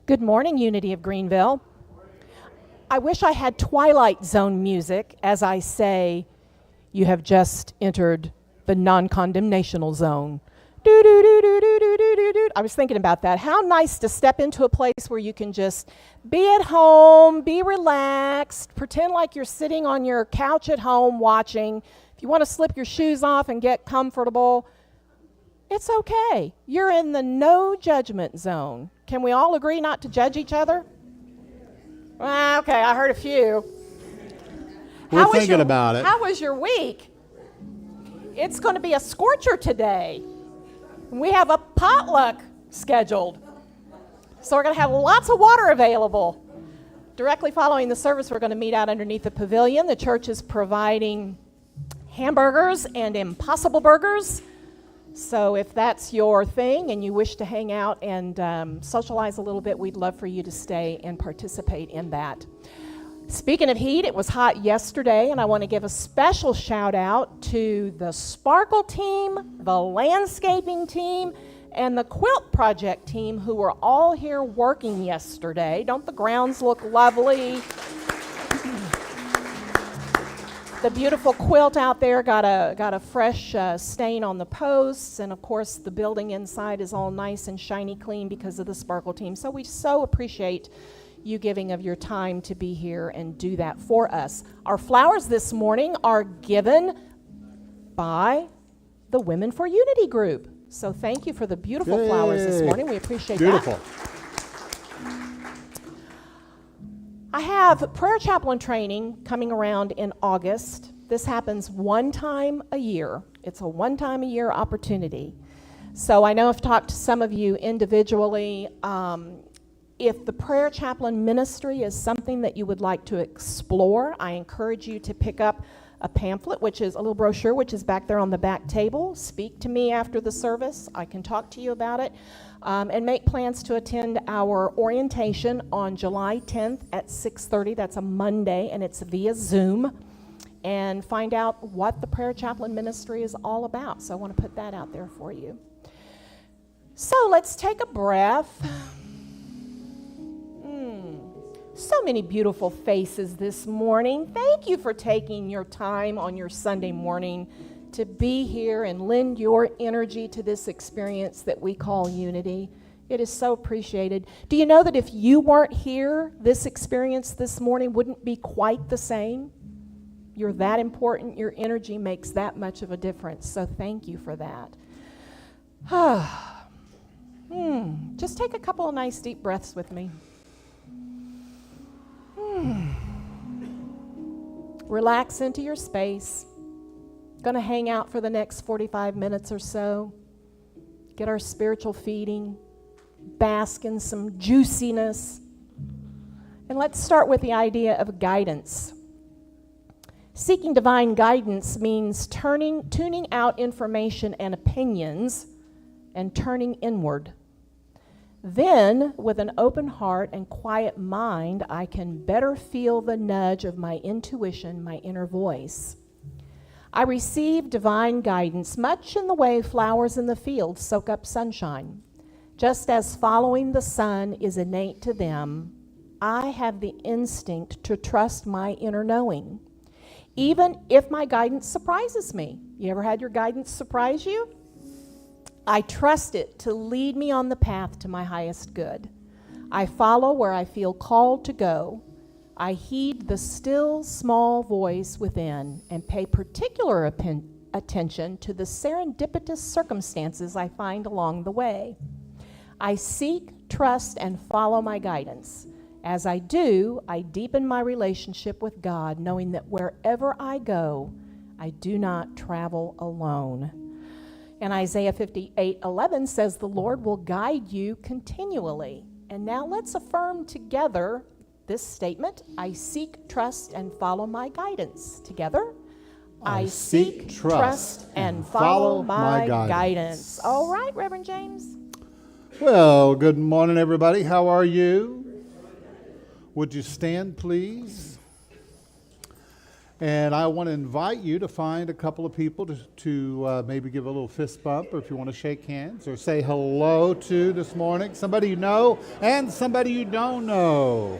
Good morning, Unity of Greenville. I wish I had Twilight Zone music as I say, you have just entered the non-condemnational zone. Do, do, do, do, do, do, do, do, do. I was thinking about that. How nice to step into a place where you can just be at home, be relaxed, pretend like you're sitting on your couch at home watching. If you want to slip your shoes off and get comfortable, it's okay. You're in the no judgment zone. Can we all agree not to judge each other? Well, okay, I heard a few. We're thinking about it. How was your week? It's going to be a scorcher today. We have a potluck scheduled. So we're going to have lots of water available. Directly following the service, we're going to meet out underneath the pavilion. The church is providing hamburgers and Impossible Burgers. So if that's your thing and you wish to hang out and socialize a little bit, we'd love for you to stay and participate in that. Speaking of heat, it was hot yesterday, and I want to give a special shout out to the Sparkle team, the landscaping team, and the quilt project team who were all here working yesterday. Don't the grounds look lovely? The beautiful quilt out there got a fresh stain on the posts, and of course the building inside is all nice and shiny clean because of the Sparkle team. So we so appreciate you giving of your time to be here and do that for us. Our flowers this morning are given by the Women for Unity group. So thank you for the beautiful flowers this morning. We appreciate Beautiful. that. I have prayer chaplain training coming around in August. This happens one time a year. It's a one-time-a-year opportunity. So I know I've talked to some of you individually. If the prayer chaplain ministry is something that you would like to explore, I encourage you to pick up a pamphlet, which is a little brochure, which is back there on the back table. Speak to me after the service. I can talk to you about it. And make plans to attend our orientation on July 10th at 6:30. That's a Monday, and it's via Zoom. And find out what the prayer chaplain ministry is all about. So I want to put that out there for you. So let's take a breath. So many beautiful faces this morning. Thank you for taking your time on your Sunday morning to be here and lend your energy to this experience that we call Unity. It is so appreciated. Do you know that if you weren't here, this experience this morning wouldn't be quite the same? You're that important. Your energy makes that much of a difference. So thank you for that. Just take a couple of nice deep breaths with me. Relax into your space. Going to hang out for the next 45 minutes or so. Get our spiritual feeding. Bask in some juiciness. And let's start with the idea of guidance. Seeking divine guidance means tuning out information and opinions and turning inward. Then, with an open heart and quiet mind, I can better feel the nudge of my intuition, my inner voice. I receive divine guidance much in the way flowers in the field soak up sunshine. Just as following the sun is innate to them, I have the instinct to trust my inner knowing, even if my guidance surprises me. You ever had your guidance surprise you? I trust it to lead me on the path to my highest good. I follow where I feel called to go. I heed the still, small voice within and pay particular attention to the serendipitous circumstances I find along the way. I seek, trust, and follow my guidance. As I do, I deepen my relationship with God, knowing that wherever I go, I do not travel alone. And Isaiah 58:11 says, the Lord will guide you continually. And now let's affirm together this statement. I seek, trust, and follow my guidance. Together. I seek, trust, and follow my guidance. All right, Reverend James. Well, good morning, everybody. How are you? Would you stand, please? And I want to invite you to find a couple of people to maybe give a little fist bump, or if you want to shake hands or say hello to this morning. Somebody you know and somebody you don't know.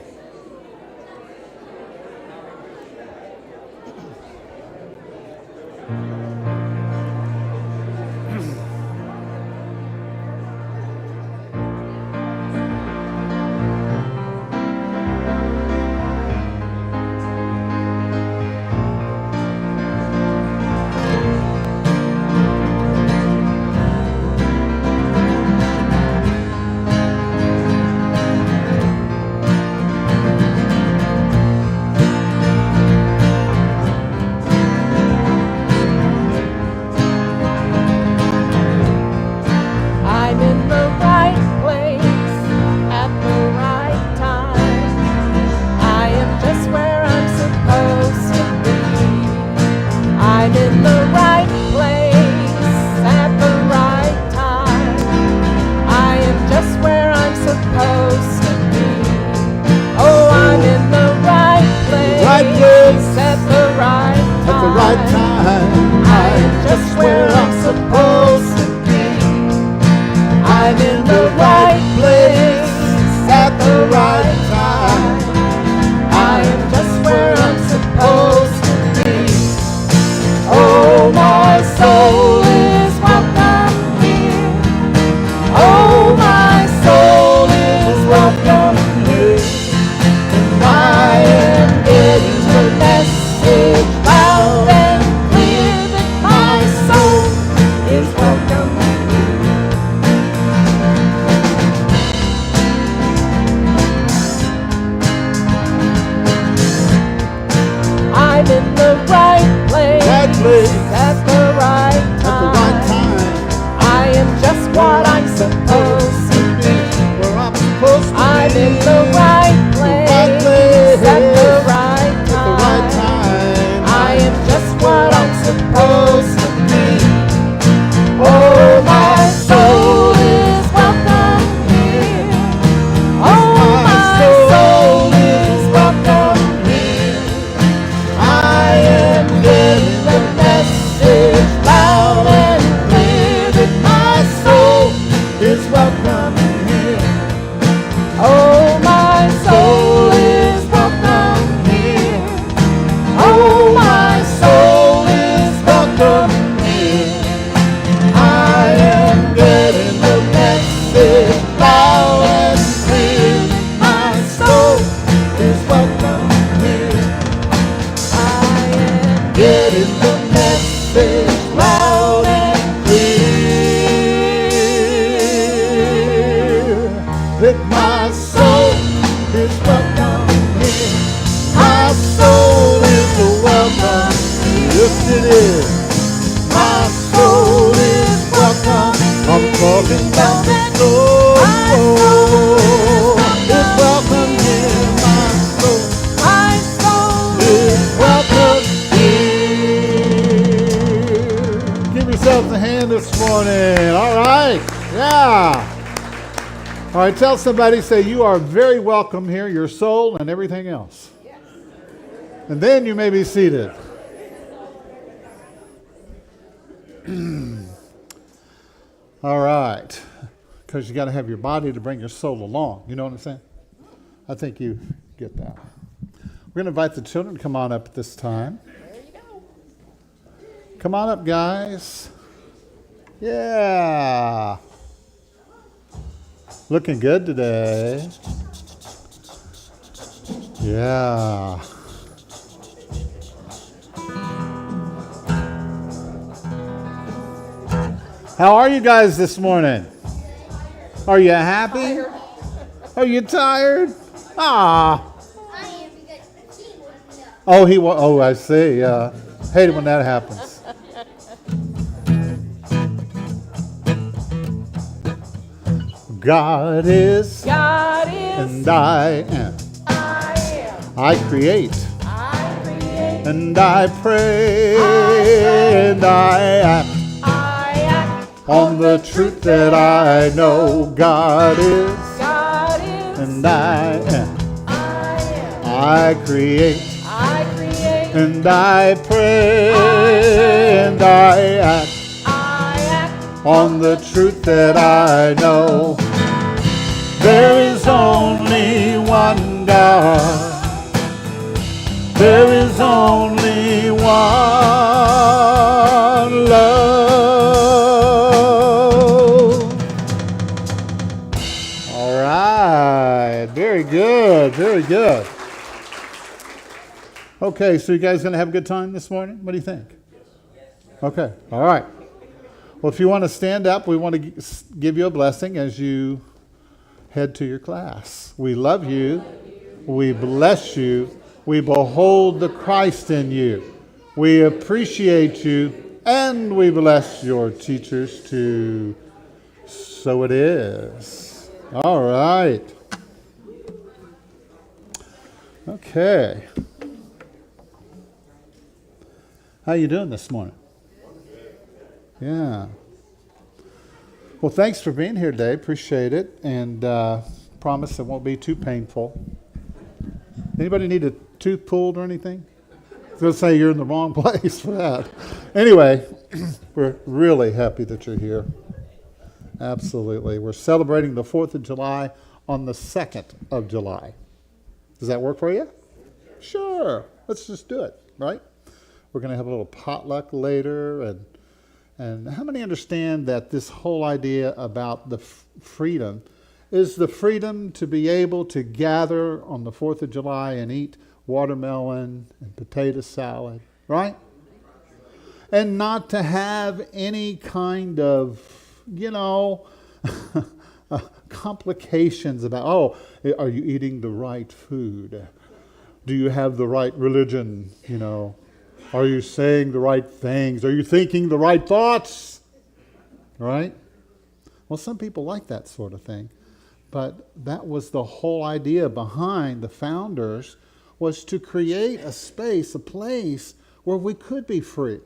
Tell somebody, say, you are very welcome here, your soul and everything else. Yes. And then you may be seated. All right. Because you got to have your body to bring your soul along. You know what I'm saying? I think you get that. We're going to invite the children to come on up at this time. There you go. Come on up, guys. Yeah. Looking good today. Yeah. How are you guys this morning? Are you happy? Are you tired? Ah. Oh, I see. Yeah. Hate it when that happens. God is, and I am. I create, and I pray, and I act on the truth that I know. God is, and I am. I create, And I pray and I act on the truth that I know. There is only one God. There is only one love. All right. Very good. Very good. Okay, so you guys going to have a good time this morning? What do you think? Okay. All right. Well, if you want to stand up, we want to give you a blessing as you head to your class. We love you. We bless you. We behold the Christ in you. We appreciate you, and we bless your teachers too. So it is. All right. Okay. How you doing this morning? Yeah. Well, thanks for being here today. Appreciate it, and promise it won't be too painful. Anybody need a tooth pulled or anything? I was going to say you're in the wrong place for that. Anyway, we're really happy that you're here. Absolutely. We're celebrating the 4th of July on the 2nd of July. Does that work for you? Sure. Let's just do it, right? We're going to have a little potluck later. And how many understand that this whole idea about the freedom is the freedom to be able to gather on the 4th of July and eat watermelon and potato salad, right? And not to have any kind of, complications about, are you eating the right food? Do you have the right religion? Are you saying the right things? Are you thinking the right thoughts? Right? Well, some people like that sort of thing. But that was the whole idea behind the founders, was to create a space, a place where we could be free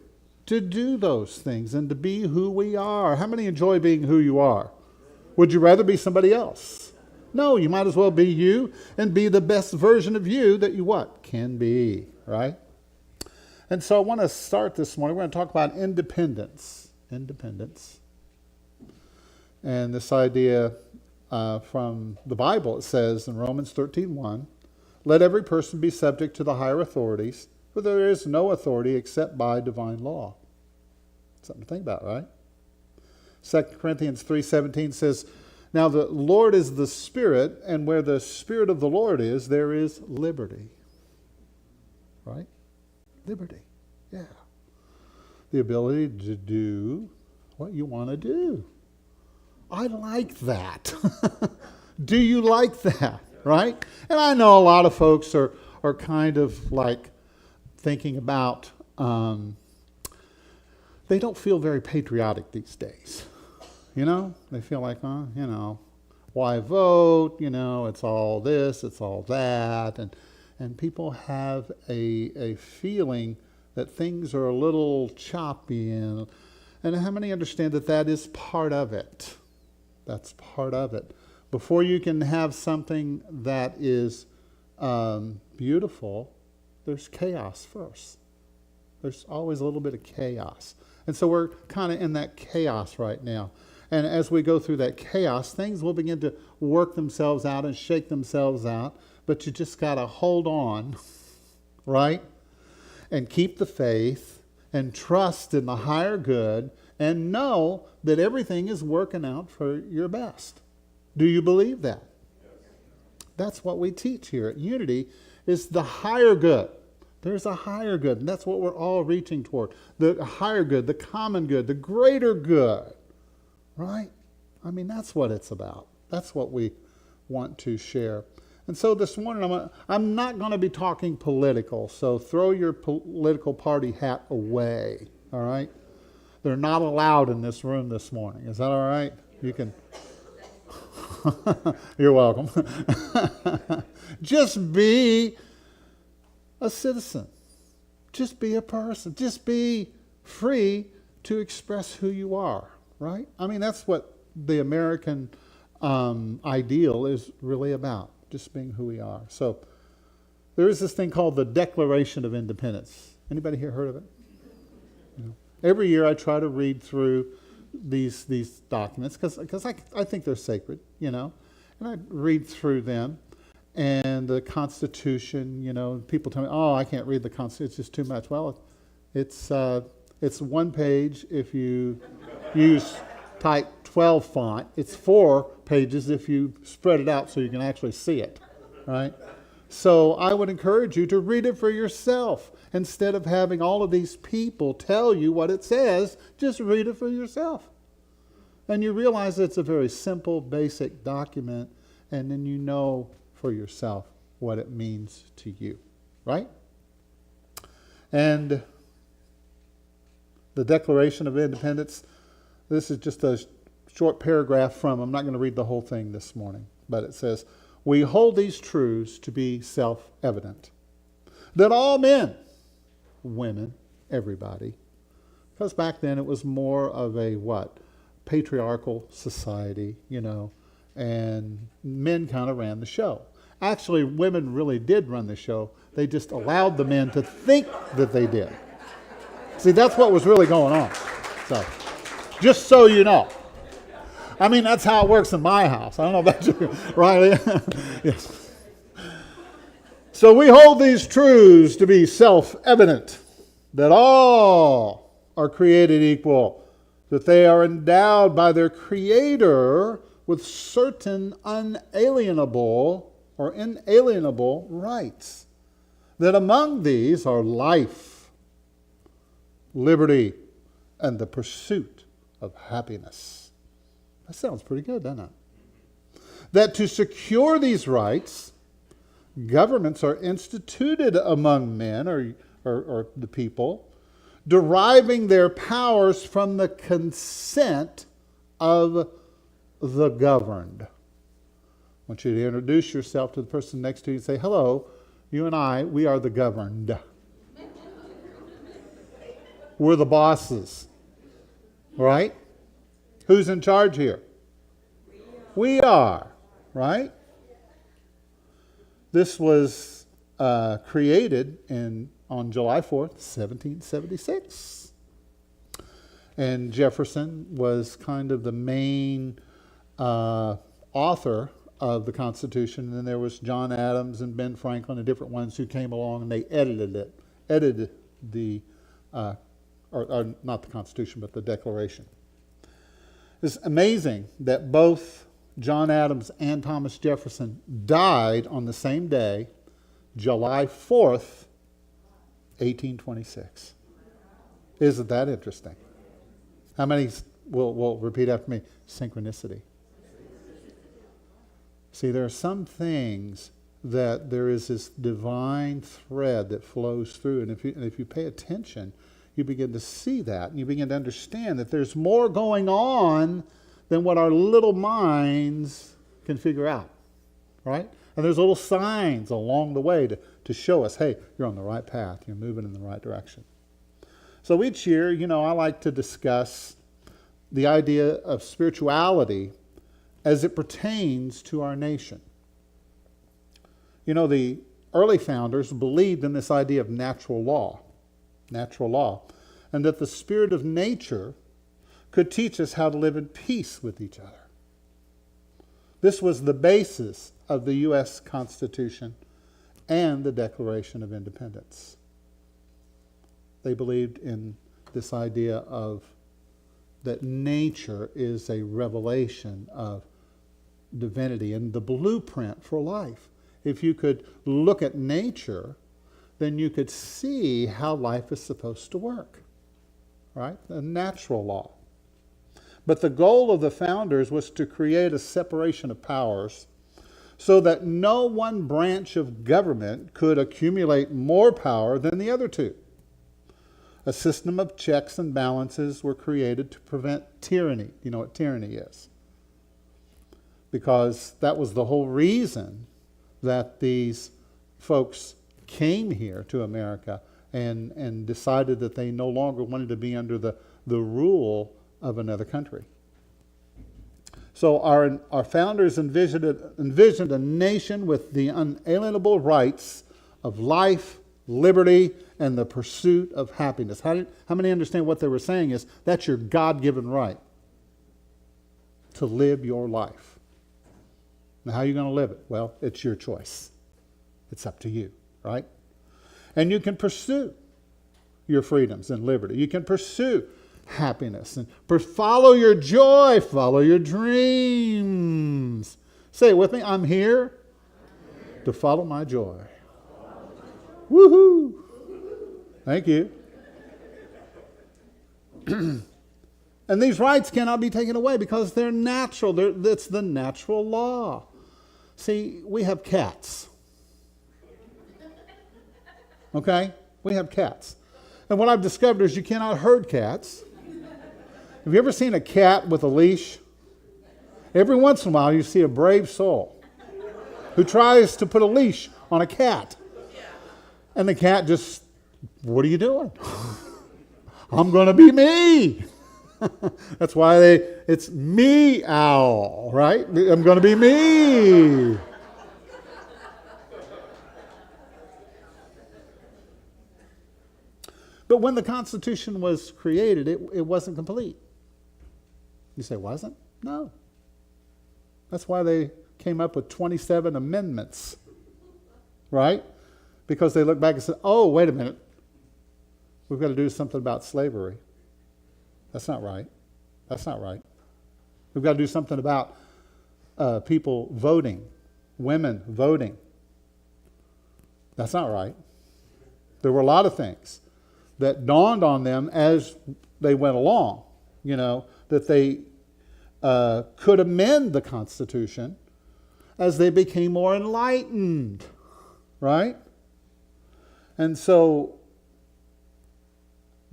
to do those things and to be who we are. How many enjoy being who you are? Would you rather be somebody else? No, you might as well be you and be the best version of you that you can be, right? And so I want to start this morning. We're going to talk about independence. Independence. And this idea from the Bible, it says in Romans 13:1, let every person be subject to the higher authorities, for there is no authority except by divine law. Something to think about, right? 2 Corinthians 3:17 says, now the Lord is the Spirit, and where the Spirit of the Lord is, there is liberty. Right? Liberty. Yeah. The ability to do what you want to do. I like that. Do you like that? Right? And I know a lot of folks are kind of like thinking about, they don't feel very patriotic these days. They feel like, why vote? It's all this, it's all that. And people have a feeling that things are a little choppy. And how many understand that is part of it? That's part of it. Before you can have something that is beautiful, there's chaos first. There's always a little bit of chaos. And so we're kind of in that chaos right now. And as we go through that chaos, things will begin to work themselves out and shake themselves out. But you just got to hold on, right? And keep the faith and trust in the higher good and know that everything is working out for your best. Do you believe that? That's what we teach here at Unity, is the higher good. There's a higher good, and that's what we're all reaching toward. The higher good, the common good, the greater good. Right? That's what it's about. That's what we want to share. And so this morning, I'm not going to be talking political, so throw your political party hat away, all right? They're not allowed in this room this morning. Is that all right? You can... You're welcome. Just be a citizen. Just be a person. Just be free to express who you are, right? That's what the American ideal is really about, just being who we are. So there is this thing called the Declaration of Independence. Anybody here heard of it? Every year I try to read through these documents because I think they're sacred, and I read through them. And the Constitution, people tell me, oh, I can't read the Constitution, it's just too much. Well, it's one page if you use type 12 font. It's 4 pages if you spread it out so you can actually see it, right? So I would encourage you to read it for yourself. Instead of having all of these people tell you what it says, just read it for yourself. And you realize it's a very simple, basic document, and then you know for yourself what it means to you, right? And the Declaration of Independence, this is just a short paragraph from, I'm not going to read the whole thing this morning, but it says, we hold these truths to be self-evident, that all men, women, everybody, because back then it was more of a patriarchal society, and men kind of ran the show. Actually, women really did run the show. They just allowed the men to think that they did. See, that's what was really going on. So, just so you know. I mean, that's how it works in my house. I don't know about you, right? Yes. So we hold these truths to be self-evident, that all are created equal, that they are endowed by their Creator with certain inalienable rights, that among these are life, liberty, and the pursuit of happiness. That sounds pretty good, doesn't it? That to secure these rights, governments are instituted among men or the people, deriving their powers from the consent of the governed. I want you to introduce yourself to the person next to you and say, hello, you and I, we are the governed. We're the bosses. Right? Who's in charge here? We are. Right? This was created on July 4th, 1776. And Jefferson was kind of the main author of the Constitution, and then there was John Adams and Ben Franklin and different ones who came along and they edited the, or not the Constitution, but the Declaration. It's amazing that both John Adams and Thomas Jefferson died on the same day, July 4th, 1826. Isn't that interesting? How many will repeat after me? Synchronicity. See, there are some things that there is this divine thread that flows through. And if you pay attention, you begin to see that. And you begin to understand that there's more going on than what our little minds can figure out. Right? And there's little signs along the way to show us, hey, you're on the right path. You're moving in the right direction. So each year, I like to discuss the idea of spirituality as it pertains to our nation. The early founders believed in this idea of natural law, and that the spirit of nature could teach us how to live in peace with each other. This was the basis of the U.S. Constitution and the Declaration of Independence. They believed in this idea of that nature is a revelation of divinity and the blueprint for life. If you could look at nature, then you could see how life is supposed to work, right? The natural law. But the goal of the founders was to create a separation of powers so that no one branch of government could accumulate more power than the other two. A system of checks and balances were created to prevent tyranny. You know what tyranny is? Because that was the whole reason that these folks came here to America and decided that they no longer wanted to be under the rule of another country. So our founders envisioned a nation with the unalienable rights of life, liberty, and the pursuit of happiness. How many understand what they were saying is that's your God-given right to live your life. Now, how are you going to live it? Well, it's your choice. It's up to you, right? And you can pursue your freedoms and liberty. You can pursue happiness and follow your joy, follow your dreams. Say it with me. I'm here to follow my joy. Woohoo! Thank you. And these rights cannot be taken away because they're natural. It's the natural law. See, we have cats. Okay? We have cats. And what I've discovered is you cannot herd cats. Have you ever seen a cat with a leash? Every once in a while you see a brave soul who tries to put a leash on a cat. And the cat just, what are you doing? I'm going to be me. That's why it's me-owl, right? I'm going to be me. But when the Constitution was created, it wasn't complete. You say, wasn't? No. That's why they came up with 27 amendments, right? Because they looked back and said, oh, wait a minute. We've got to do something about slavery. That's not right. That's not right. We've got to do something about people voting, women voting. That's not right. There were a lot of things that dawned on them as they went along, that they could amend the Constitution as they became more enlightened, right? And so,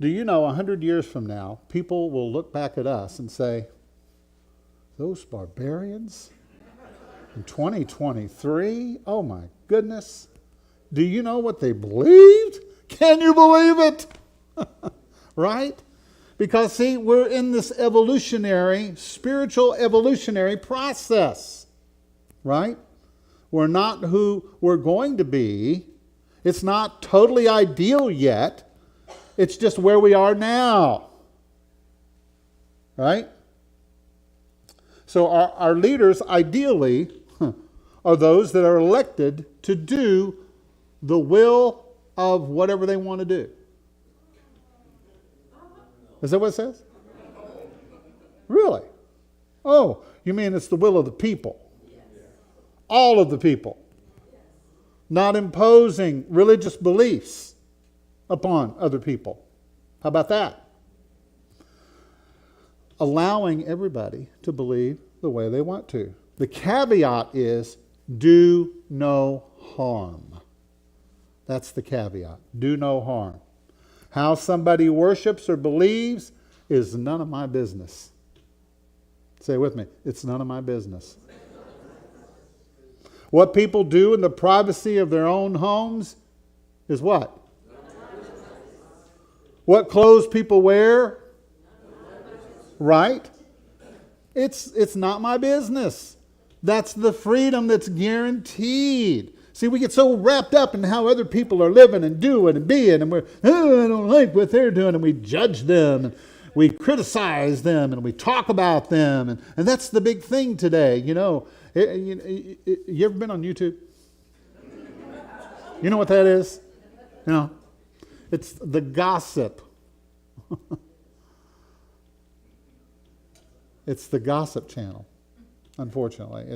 do you know 100 years from now, people will look back at us and say, those barbarians in 2023, oh my goodness, do you know what they believed? Can you believe it? Right? Because, see, we're in this spiritual evolutionary process, right? We're not who we're going to be. It's not totally ideal yet. It's just where we are now, right? So our leaders, ideally, are those that are elected to do the will of whatever they want to do. Is that what it says? Really? Oh, you mean it's the will of the people? All of the people. Not imposing religious beliefs upon other people. How about that? Allowing everybody to believe the way they want to. The caveat is do no harm. That's the caveat. Do no harm. How somebody worships or believes is none of my business. Say it with me. It's none of my business. What people do in the privacy of their own homes is what? What clothes people wear? Right? It's not my business. That's the freedom that's guaranteed. See, we get so wrapped up in how other people are living and doing and being, and I don't like what they're doing, and we judge them, and we criticize them, and we talk about them, and that's the big thing today, You ever been on YouTube? You know what that is? It's the gossip. It's the gossip channel, unfortunately.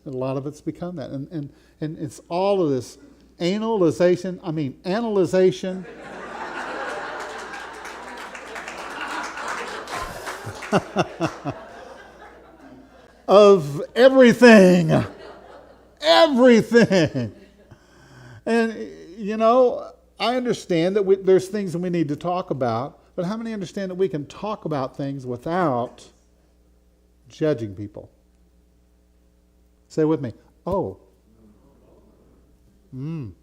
A lot of it's become that. And it's all of this analyzation of everything. Everything. And, I understand that there's things that we need to talk about, but how many understand that we can talk about things without judging people? Say with me. Oh. We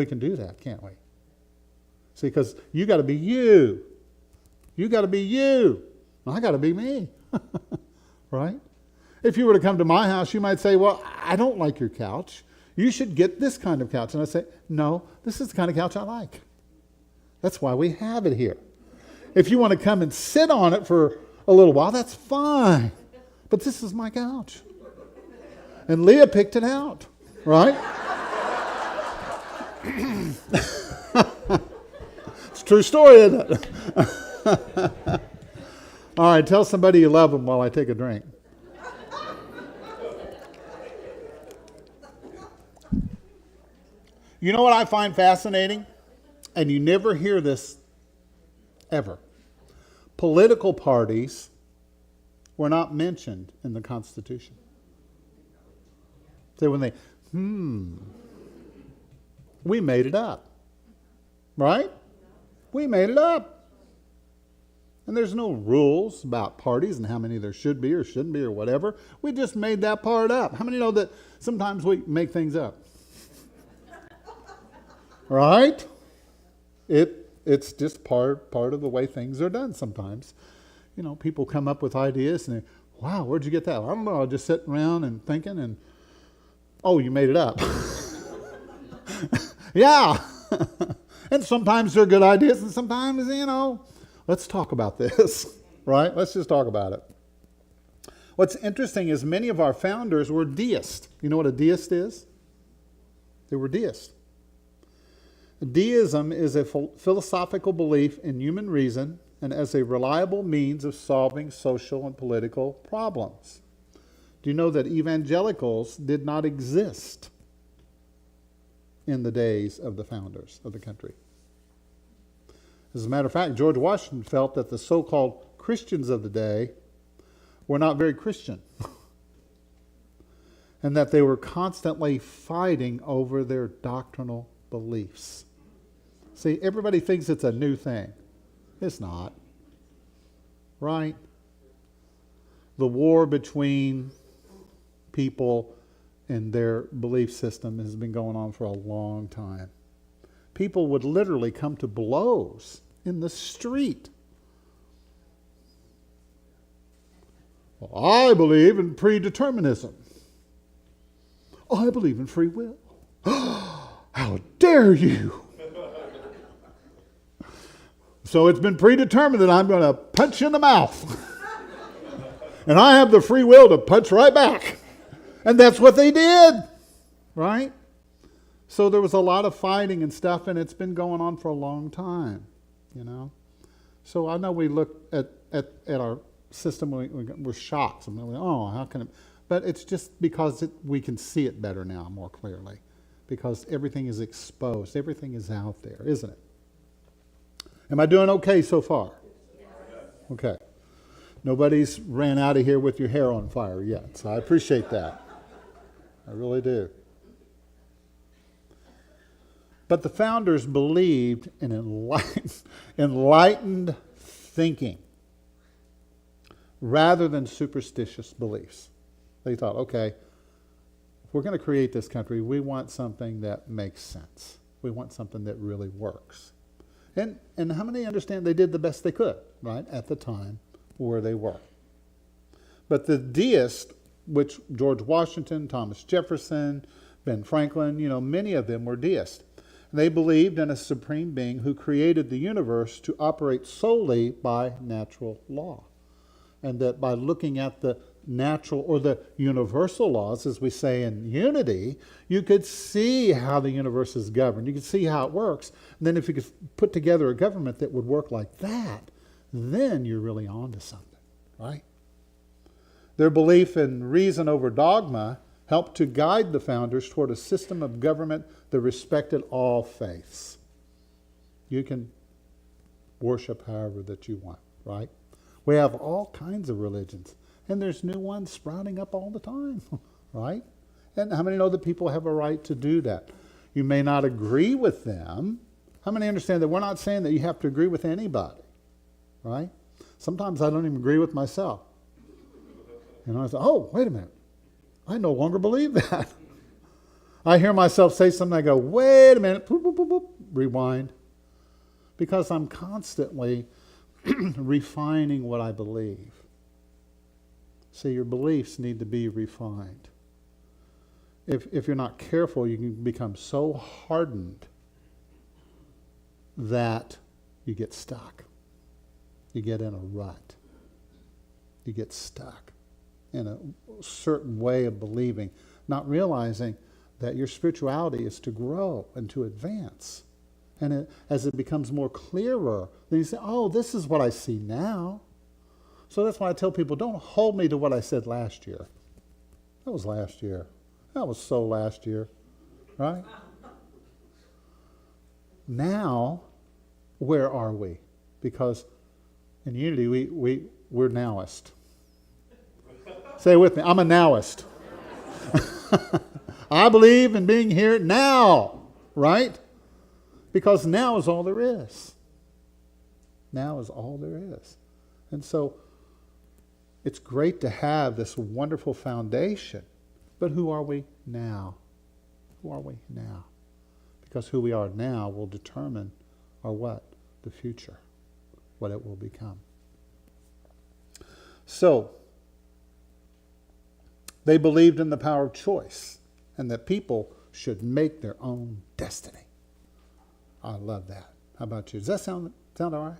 can do that, can't we? See, because you got to be you. You got to be you. I got to be me. Right? If you were to come to my house, you might say, well, I don't like your couch. You should get this kind of couch. And I say, no, this is the kind of couch I like. That's why we have it here. If you want to come and sit on it for a little while, that's fine. But this is my couch. And Leah picked it out, right? It's a true story, isn't it? All right, tell somebody you love them while I take a drink. You know what I find fascinating? And you never hear this ever. Political parties were not mentioned in the Constitution. So when they, we made it up. Right? We made it up. And there's no rules about parties and how many there should be or shouldn't be or whatever. We just made that part up. How many know that sometimes we make things up? Right? It's just part of the way things are done sometimes. You know, people come up with ideas and they, wow, where'd you get that? I don't know. I was just sitting around and thinking and, oh, you made it up. Yeah. And sometimes they're good ideas and sometimes, let's talk about this, right? Let's just talk about it. What's interesting is many of our founders were deists. You know what a deist is? They were deists. Deism is a philosophical belief in human reason and as a reliable means of solving social and political problems. Do you know that evangelicals did not exist in the days of the founders of the country? As a matter of fact, George Washington felt that the so-called Christians of the day were not very Christian and that they were constantly fighting over their doctrinal beliefs. See, everybody thinks it's a new thing. It's not. Right? The war between people and their belief system has been going on for a long time. People would literally come to blows in the street. Well, I believe in predeterminism. I believe in free will. How dare you? So it's been predetermined that I'm going to punch you in the mouth. And I have the free will to punch right back. And that's what they did. Right? So there was a lot of fighting and stuff, and it's been going on for a long time. So I know we look at our system, we're shocked. Oh, how can it? But it's just because we can see it better now, more clearly. Because everything is exposed. Everything is out there, isn't it? Am I doing okay so far? Okay. Nobody's ran out of here with your hair on fire yet, so I appreciate that. I really do. But the founders believed in enlightened thinking rather than superstitious beliefs. They thought, okay, if we're going to create this country, we want something that makes sense. We want something that really works. And how many understand they did the best they could, right, at the time where they were. But the deists, which George Washington, Thomas Jefferson, Ben Franklin, many of them were deists. They believed in a supreme being who created the universe to operate solely by natural law. And that by looking at the natural or the universal laws, as we say in unity, you could see how the universe is governed. You could see how it works. And then if you could put together a government that would work like that, then you're really on to something, right? Their belief in reason over dogma helped to guide the founders toward a system of government that respected all faiths. You can worship however that you want, right? We have all kinds of religions, and there's new ones sprouting up all the time, right? And how many know that people have a right to do that? You may not agree with them. How many understand that we're not saying that you have to agree with anybody, right? Sometimes I don't even agree with myself. I say, oh, wait a minute. I no longer believe that. I hear myself say something, I go, wait a minute, boop, boop, boop, boop, rewind. Because I'm constantly refining what I believe. See, your beliefs need to be refined. if you're not careful, you can become so hardened that you get stuck. You get in a rut. You get stuck in a certain way of believing, not realizing that your spirituality is to grow and to advance. And as it becomes more clearer, then you say, oh, this is what I see now. So that's why I tell people, don't hold me to what I said last year. That was last year. That was so last year, right? Now, where are we? Because in Unity, we're nowist. Say it with me, I'm a nowist. I believe in being here now, right? Because now is all there is. Now is all there is. And so it's great to have this wonderful foundation. But who are we now? Who are we now? Because who we are now will determine our what? The future. What it will become. So, they believed in the power of choice and that people should make their own destiny. I love that. How about you? Does that sound all right?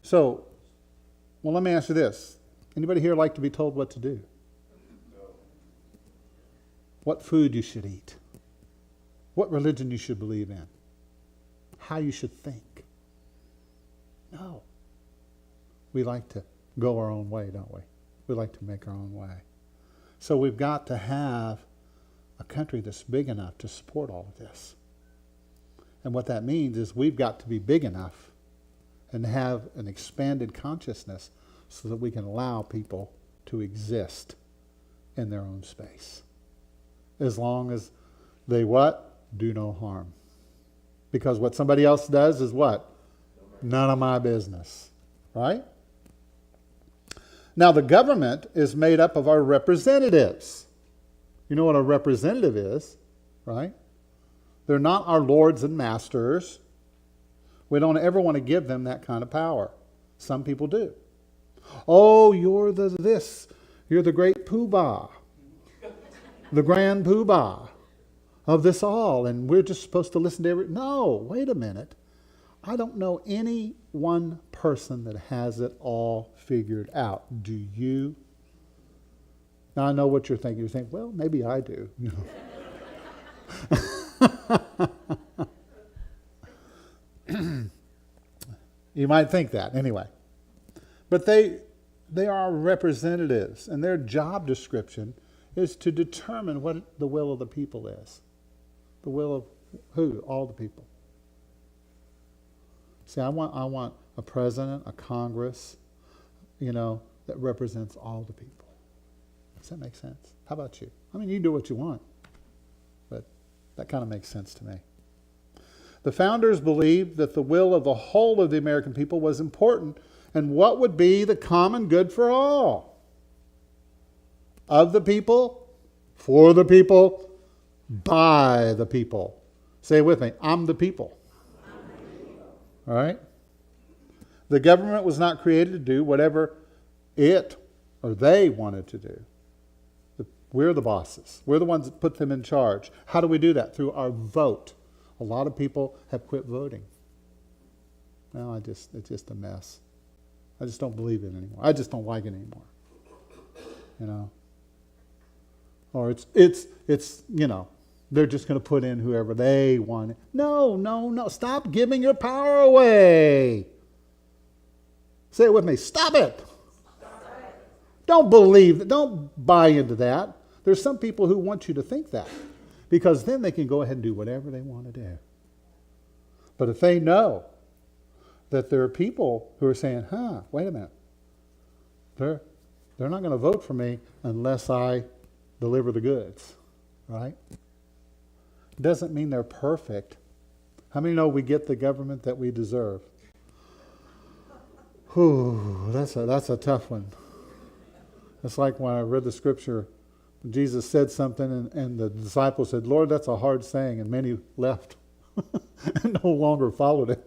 So, well, let me ask you this. Anybody here like to be told what to do? No. What food you should eat? What religion you should believe in? How you should think? No. We like to go our own way, don't we? We like to make our own way. So we've got to have a country that's big enough to support all of this. And what that means is we've got to be big enough and have an expanded consciousness so that we can allow people to exist in their own space. As long as they what? Do no harm. Because what somebody else does is what? None of my business. Right? Now the government is made up of our representatives. You know what a representative is, right? They're not our lords and masters. We don't ever want to give them that kind of power. Some people do. Oh, you're the this. You're the great poobah. The grand poobah of this all. And we're just supposed to listen to every... No, wait a minute. I don't know any one person that has it all figured out. Do you? Now I know what you're thinking. You're thinking, well, maybe I do. You know. You might think that anyway. But they are representatives, and their job description is to determine what the will of the people is. The will of who? All the people. See, I want a president, a Congress, that represents all the people. Does that make sense? How about you? I mean, you do what you want, but that kind of makes sense to me. The founders believed that the will of the whole of the American people was important, and what would be the common good for all? Of the people, for the people, by the people. Say it with me, I'm the people. All right? The government was not created to do whatever it or they wanted to do. We're the bosses. We're the ones that put them in charge. How do we do that? Through our vote. A lot of people have quit voting. Well, it's just a mess. I just don't believe it anymore. I just don't like it anymore. Or it's they're just going to put in whoever they want. No. Stop giving your power away. Say it with me. Stop it. Don't believe that. Don't buy into that. There's some people who want you to think that, because then they can go ahead and do whatever they want to do. But if they know that there are people who are saying, wait a minute. They're not going to vote for me unless I deliver the goods, right? Doesn't mean they're perfect. How many know we get the government that we deserve? Whew, that's a tough one. It's like when I read the scripture, Jesus said something and the disciples said, Lord, that's a hard saying, and many left and no longer followed him.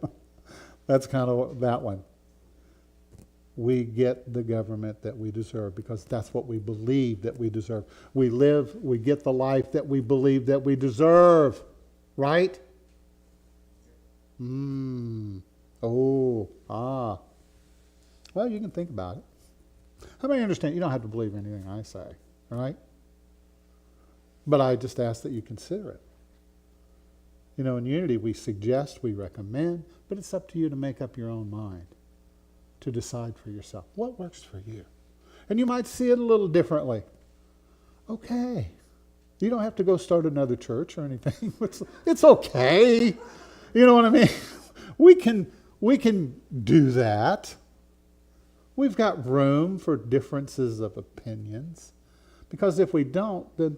That's kind of that one. we get the government that we deserve because that's what we believe that we deserve. We get the life that we believe that we deserve. Right? Well, you can think about it. How many understand? You don't have to believe anything I say, right? But I just ask that you consider it. You know, in Unity, we suggest, we recommend, but it's up to you to make up your own mind, to decide for yourself what works for you. And you might see it a little differently. Okay. You don't have to go start another church or anything. It's okay. You know what I mean? We can do that. We've got room for differences of opinions. Because if we don't, then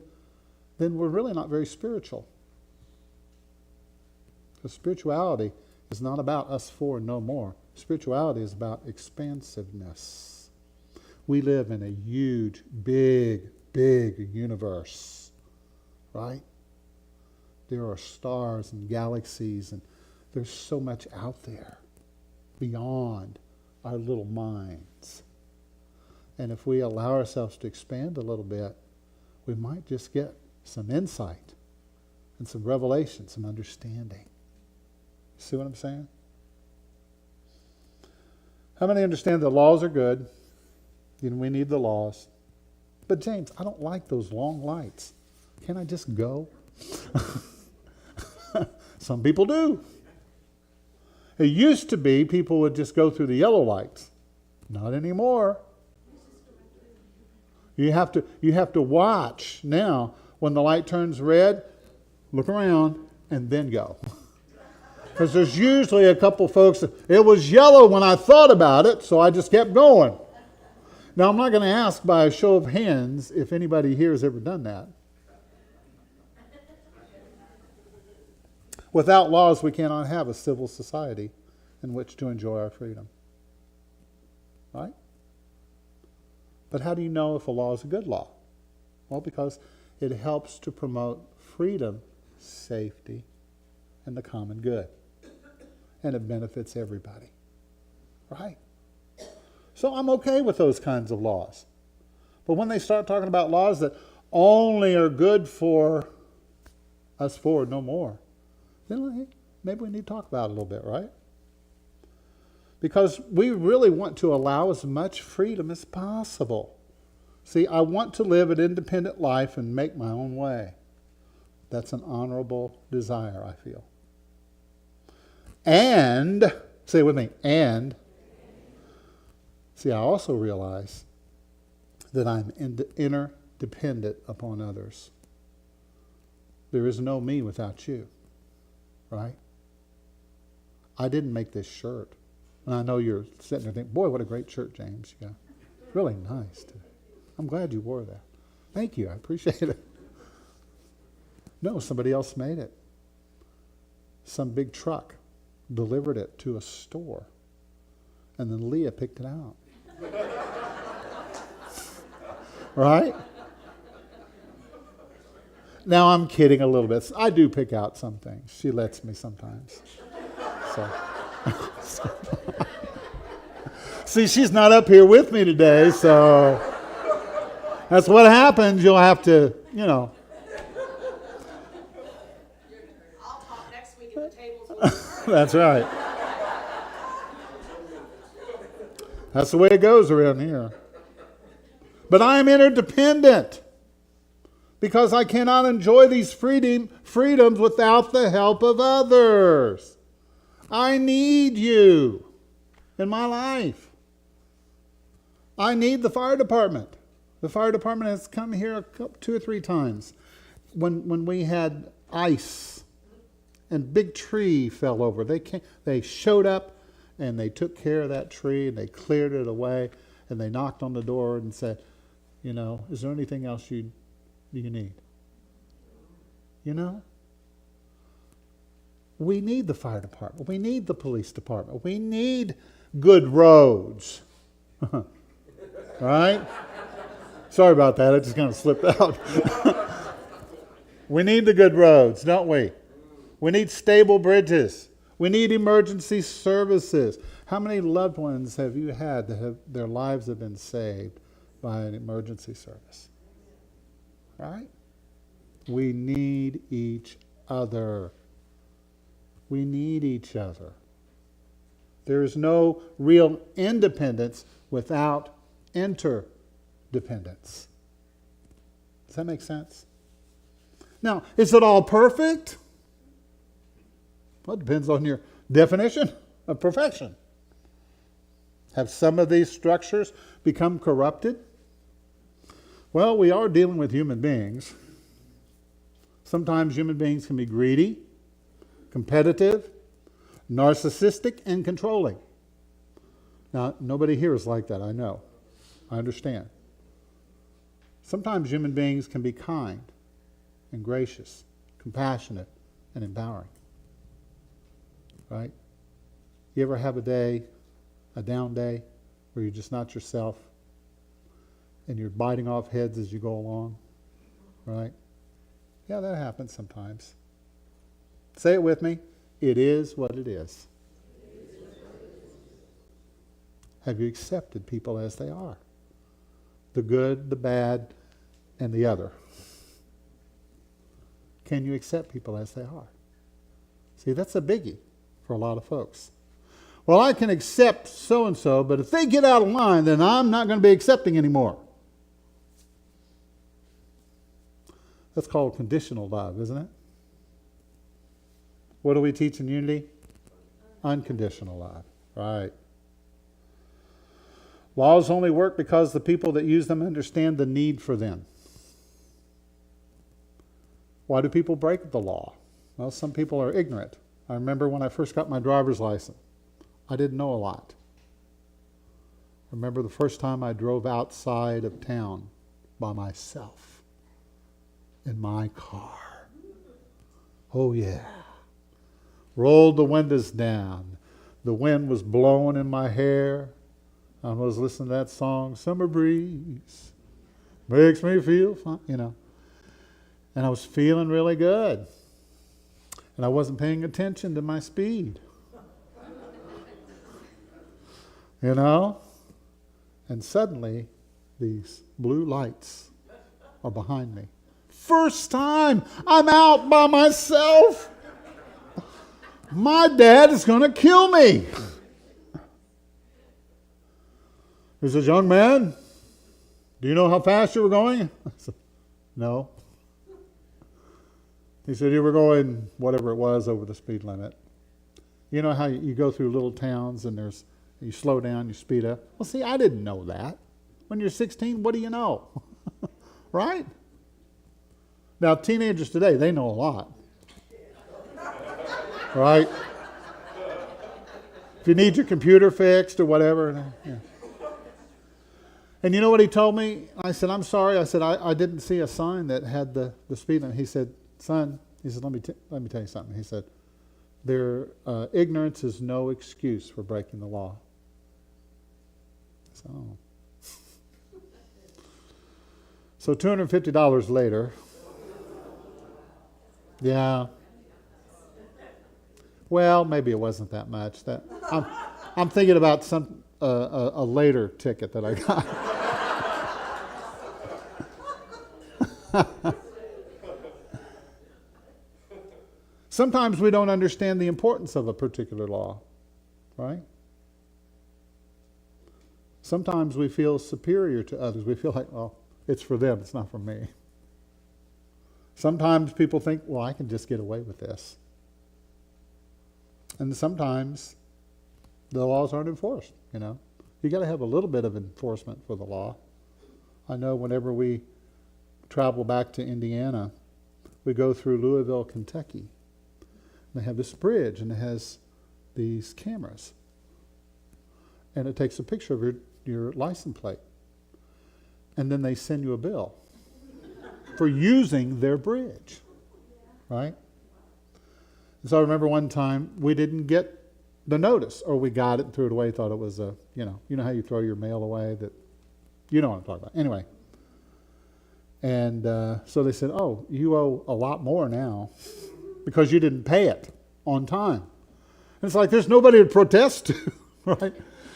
we're really not very spiritual. Because spirituality is not about us four and no more. Spirituality is about expansiveness. We live in a huge, big universe, right? There are stars and galaxies, and there's so much out there beyond our little minds. And if we allow ourselves to expand a little bit, we might just get some insight and some revelation, some understanding. See what I'm saying? How many understand that laws are good? And we need the laws. But James, I don't like those long lights. Can't I just go? Some people do. It used to be people would just go through the yellow lights. Not anymore. You have to watch now. When the light turns red, look around and then go. Because there's usually a couple folks that, it was yellow when I thought about it, so I just kept going. Now, I'm not going to ask by a show of hands if anybody here has ever done that. Without laws, we cannot have a civil society in which to enjoy our freedom. Right? But how do you know if a law is a good law? Well, because it helps to promote freedom, safety, and the common good. And it benefits everybody. Right? So I'm okay with those kinds of laws. But when they start talking about laws that only are good for us four, no more, then maybe we need to talk about it a little bit, right? Because we really want to allow as much freedom as possible. See, I want to live an independent life and make my own way. That's an honorable desire, I feel. And, say it with me, and, see, I also realize that I'm interdependent upon others. There is no me without you, right? I didn't make this shirt. And I know you're sitting there thinking, boy, what a great shirt, James. Yeah, really nice today. I'm glad you wore that. Thank you, I appreciate it. No, somebody else made it. Some big truck delivered it to a store. And then Leah picked it out. Right? Now I'm kidding a little bit. I do pick out some things. She lets me sometimes. So. See, she's not up here with me today, so that's what happens. You'll have to, I'll talk next week at the tables. That's right. That's the way it goes around here. But I am interdependent because I cannot enjoy these freedoms without the help of others. I need you in my life. I need the fire department. The fire department has come here 2 or 3 times. When we had ice and big tree fell over, they showed up and they took care of that tree and they cleared it away and they knocked on the door and said, is there anything else you need? We need the fire department. We need the police department. We need good roads. Right? Sorry about that. I just kind of slipped out. We need the good roads, don't we? We need stable bridges. We need emergency services. How many loved ones have you had that their lives have been saved by an emergency service? Right? We need each other. We need each other. There is no real independence without interdependence. Does that make sense? Now, is it all perfect? Well, it depends on your definition of perfection. Have some of these structures become corrupted? Well, we are dealing with human beings. Sometimes human beings can be greedy, competitive, narcissistic, and controlling. Now, nobody here is like that, I know. I understand. Sometimes human beings can be kind and gracious, compassionate, and empowering. Right? You ever have a down day, where you're just not yourself, and you're biting off heads as you go along? Right? Yeah, that happens sometimes. Say it with me. It is what it is. Have you accepted people as they are? The good, the bad, and the other. Can you accept people as they are? See, that's a biggie for a lot of folks. Well, I can accept so-and-so, but if they get out of line, then I'm not going to be accepting anymore. That's called conditional love, isn't it? What do we teach in Unity? Unconditional love. Right. Laws only work because the people that use them understand the need for them. Why do people break the law? Well, some people are ignorant. I remember when I first got my driver's license, I didn't know a lot. I remember the first time I drove outside of town by myself in my car. Oh, yeah. Rolled the windows down. The wind was blowing in my hair. I was listening to that song, Summer Breeze, makes me feel fine, And I was feeling really good. And I wasn't paying attention to my speed. And suddenly, these blue lights are behind me. First time I'm out by myself. My dad is going to kill me. He says, young man, do you know how fast you were going? I said, no. He said, you were going whatever it was over the speed limit. You know how you go through little towns and you slow down, you speed up? Well, see, I didn't know that. When you're 16, what do you know? Right? Now, teenagers today, they know a lot. Right? If you need your computer fixed or whatever. Yeah. And you know what he told me? I said, I'm sorry. I said, I didn't see a sign that had the speed limit. He said, son, let me tell you something. He said, their ignorance is no excuse for breaking the law. So $250 later. Yeah. Well, maybe it wasn't that much. I'm thinking about a later ticket that I got. Sometimes we don't understand the importance of a particular law, right? Sometimes we feel superior to others. We feel like, well, it's for them, it's not for me. Sometimes people think, well, I can just get away with this. And sometimes the laws aren't enforced, You got to have a little bit of enforcement for the law. I know whenever we travel back to Indiana, we go through Louisville, Kentucky. They have this bridge, and it has these cameras. And it takes a picture of your license plate. And then they send you a bill for using their bridge, right? And so I remember one time we didn't get the notice, or we got it and threw it away, thought it was you know how you throw your mail away, that, you know what I'm talking about. Anyway. And so they said, oh, you owe a lot more now because you didn't pay it on time. And it's like there's nobody to protest to. right?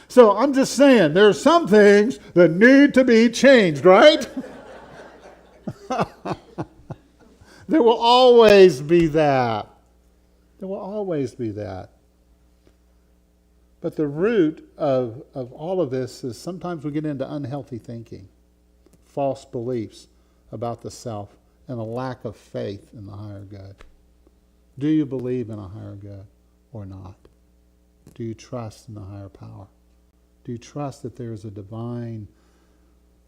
So I'm just saying, there are some things that need to be changed, right? There will always be that. There will always be that. But the root of all of this is sometimes we get into unhealthy thinking, false beliefs about the self, and a lack of faith in the higher good. Do you believe in a higher good or not? Do you trust in the higher power? Do you trust that there is a divine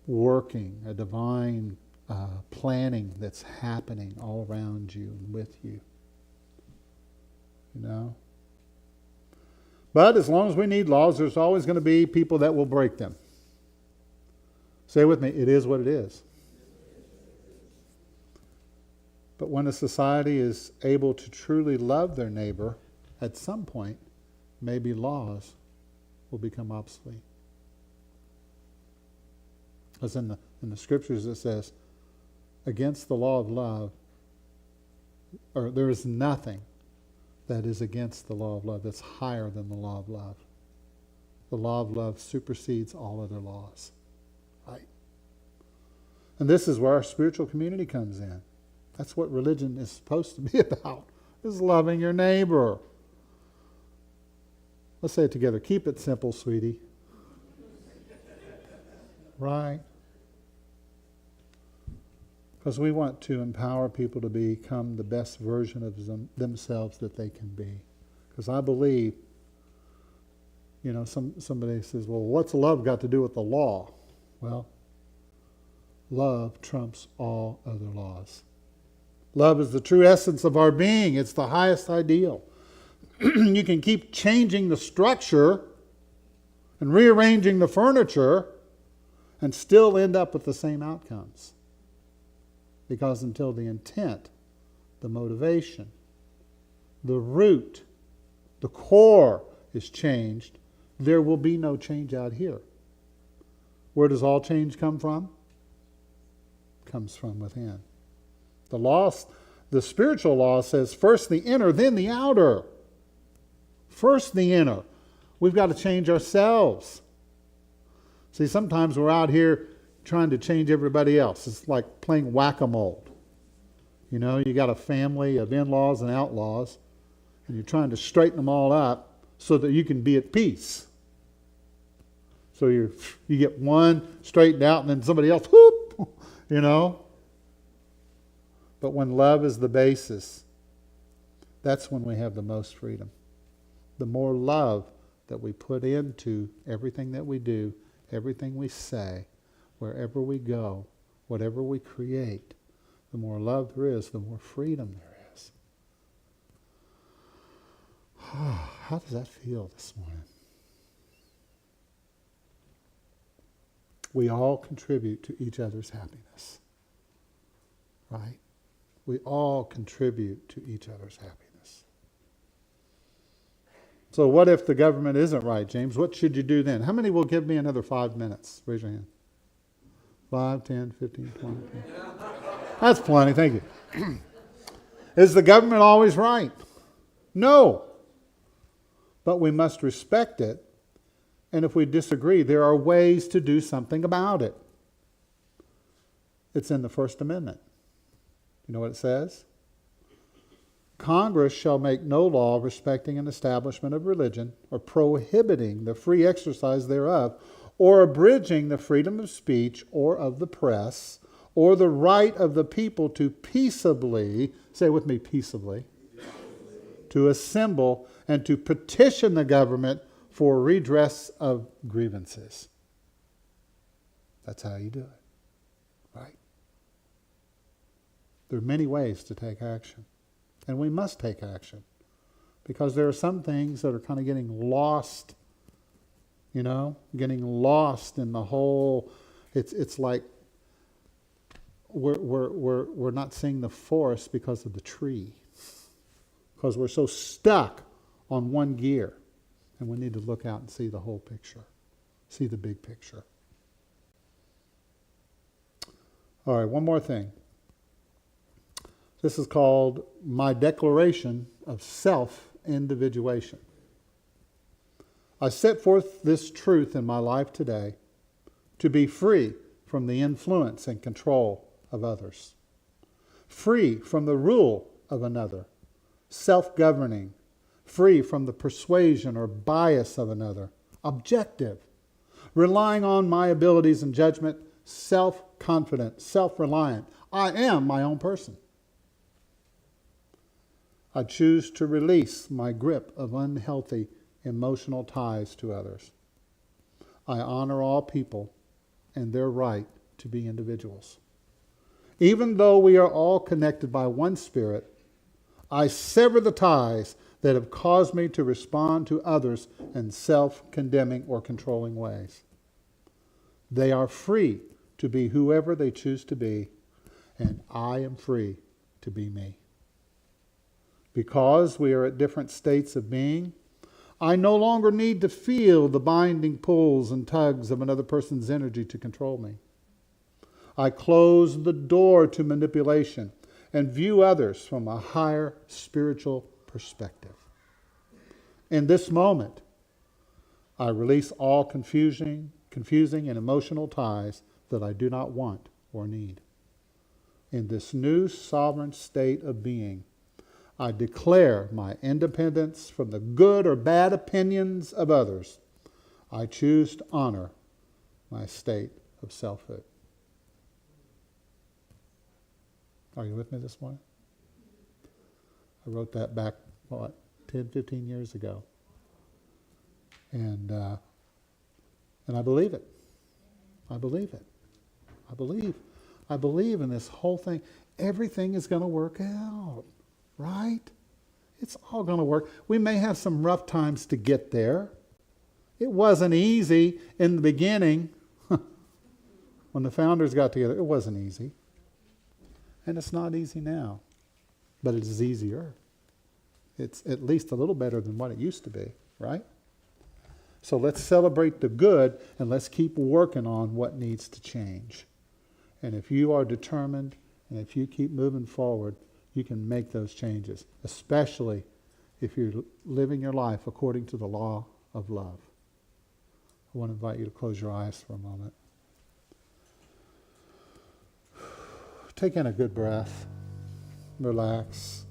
working, a divine planning that's happening all around you and with you? You know? But as long as we need laws, there's always going to be people that will break them. Say with me, it is what it is. But when a society is able to truly love their neighbor, at some point, maybe laws will become obsolete. As in the scriptures it says, against the law of love, or there is nothing that is against the law of love that's higher than the law of love. The law of love supersedes all other laws. Right? And this is where our spiritual community comes in. That's what religion is supposed to be about, is loving your neighbor. Let's say it together. Keep it simple, sweetie. Right? Because we want to empower people to become the best version of themselves that they can be. Because I believe, you know, somebody says, well, what's love got to do with the law? Well, love trumps all other laws. Love is the true essence of our being. It's the highest ideal. You can keep changing the structure and rearranging the furniture and still end up with the same outcomes. Because until the intent, the motivation, the root, the core is changed, there will be no change out here. Where does all change come from? It comes from within. The spiritual law says first the inner, then the outer. First the inner. We've got to change ourselves. See, sometimes we're out here trying to change everybody else. It's like playing whack-a-mole. You know, you got a family of in-laws and outlaws, and you're trying to straighten them all up so that you can be at peace. So you get one straightened out, and then somebody else, whoop, you know. But when love is the basis, that's when we have the most freedom. The more love that we put into everything that we do, everything we say, wherever we go, whatever we create, the more love there is, the more freedom there is. How does that feel this morning? We all contribute to each other's happiness. Right? We all contribute to each other's happiness. So what if the government isn't right, James? What should you do then? How many will give me another 5 minutes? Raise your hand. 5, 10, 15, 20. 10. That's plenty, thank you. Is the government always right? No. But we must respect it. And if we disagree, there are ways to do something about it. It's in the First Amendment. You know what it says? Congress shall make no law respecting an establishment of religion or prohibiting the free exercise thereof or abridging the freedom of speech or of the press or the right of the people to peaceably, say with me, peaceably, to assemble and to petition the government for redress of grievances. That's how you do it. Right? There are many ways to take action. And we must take action. Because there are some things that are kind of getting lost, you know, getting lost in the whole, it's like we're not seeing the forest because of the tree. Because we're so stuck on one gear. And we need to look out and see the whole picture. See the big picture. All right, one more thing. This is called my declaration of self-individuation. I set forth this truth in my life today to be free from the influence and control of others, free from the rule of another, self-governing, free from the persuasion or bias of another, objective, relying on my abilities and judgment, self-confident, self-reliant. I am my own person. I choose to release my grip of unhealthy emotional ties to others. I honor all people and their right to be individuals. Even though we are all connected by one spirit, I sever the ties that have caused me to respond to others in self-condemning or controlling ways. They are free to be whoever they choose to be, and I am free to be me. Because we are at different states of being, I no longer need to feel the binding pulls and tugs of another person's energy to control me. I close the door to manipulation and view others from a higher spiritual perspective. In this moment, I release all confusing and emotional ties that I do not want or need. In this new sovereign state of being, I declare my independence from the good or bad opinions of others. I choose to honor my state of selfhood. Are you with me this morning? I wrote that back, 10, 15 years ago. And I believe it. I believe it. I believe in this whole thing. Everything is going to work out. Right? It's all going to work. We may have some rough times to get there. It wasn't easy in the beginning. When the founders got together, it wasn't easy. And it's not easy now. But it is easier. It's at least a little better than what it used to be, right? So let's celebrate the good and let's keep working on what needs to change. And if you are determined and if you keep moving forward, you can make those changes, especially if you're living your life according to the law of love. I want to invite you to close your eyes for a moment. Take in a good breath. Relax.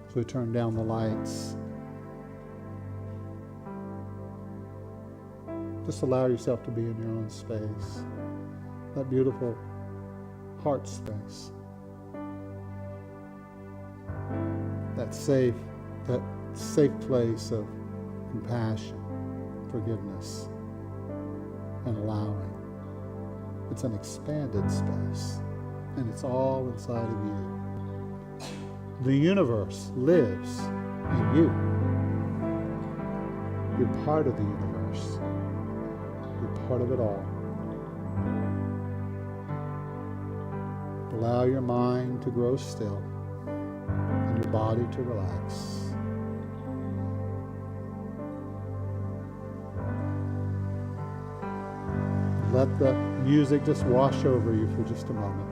So we turn down the lights. Just allow yourself to be in your own space. That beautiful heart space. That safe place of compassion, forgiveness, and allowing. It's an expanded space, and it's all inside of you. The universe lives in you. You're part of the universe. You're part of it all. Allow your mind to grow still and your body to relax. Let the music just wash over you for just a moment.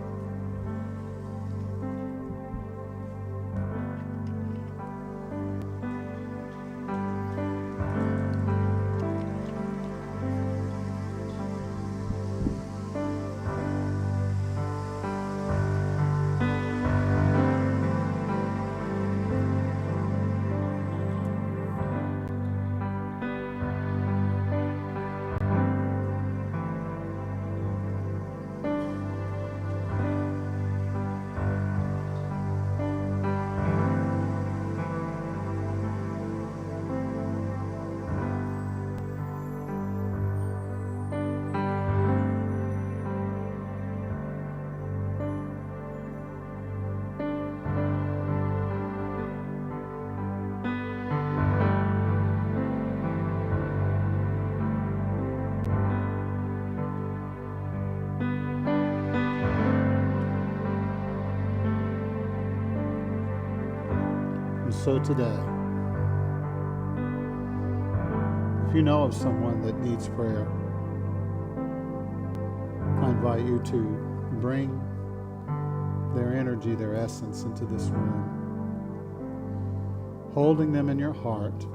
So today, if you know of someone that needs prayer, I invite you to bring their energy, their essence into this room. holding them in your heart.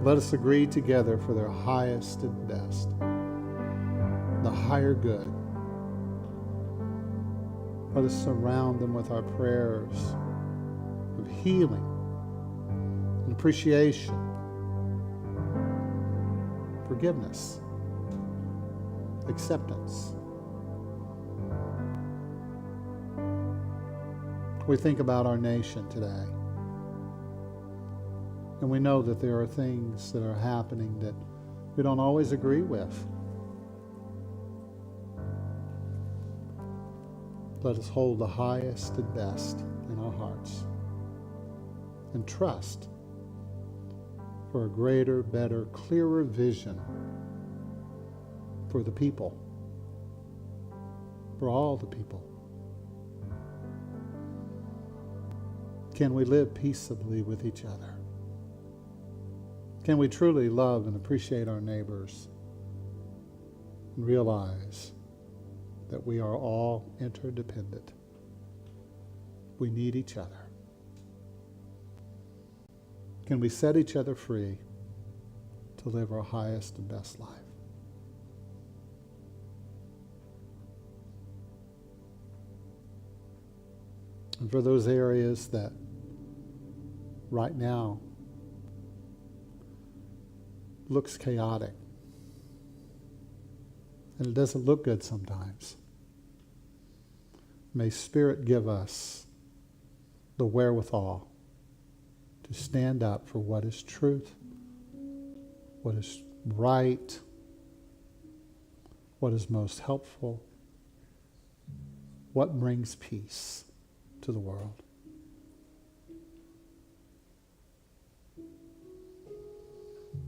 Let us agree together for their highest and best, the higher good. Let us surround them with our prayers of healing and appreciation, forgiveness, acceptance. We think about our nation today, and we know that there are things that are happening that we don't always agree with. Let us hold the highest and best in our hearts and trust for a greater, better, clearer vision for the people, for all the people. Can we live peaceably with each other? Can we truly love and appreciate our neighbors and realize that we are all interdependent? We need each other. Can we set each other free to live our highest and best life? And for those areas that right now looks chaotic, and it doesn't look good sometimes, may Spirit give us the wherewithal to stand up for what is truth, what is right, what is most helpful, what brings peace to the world.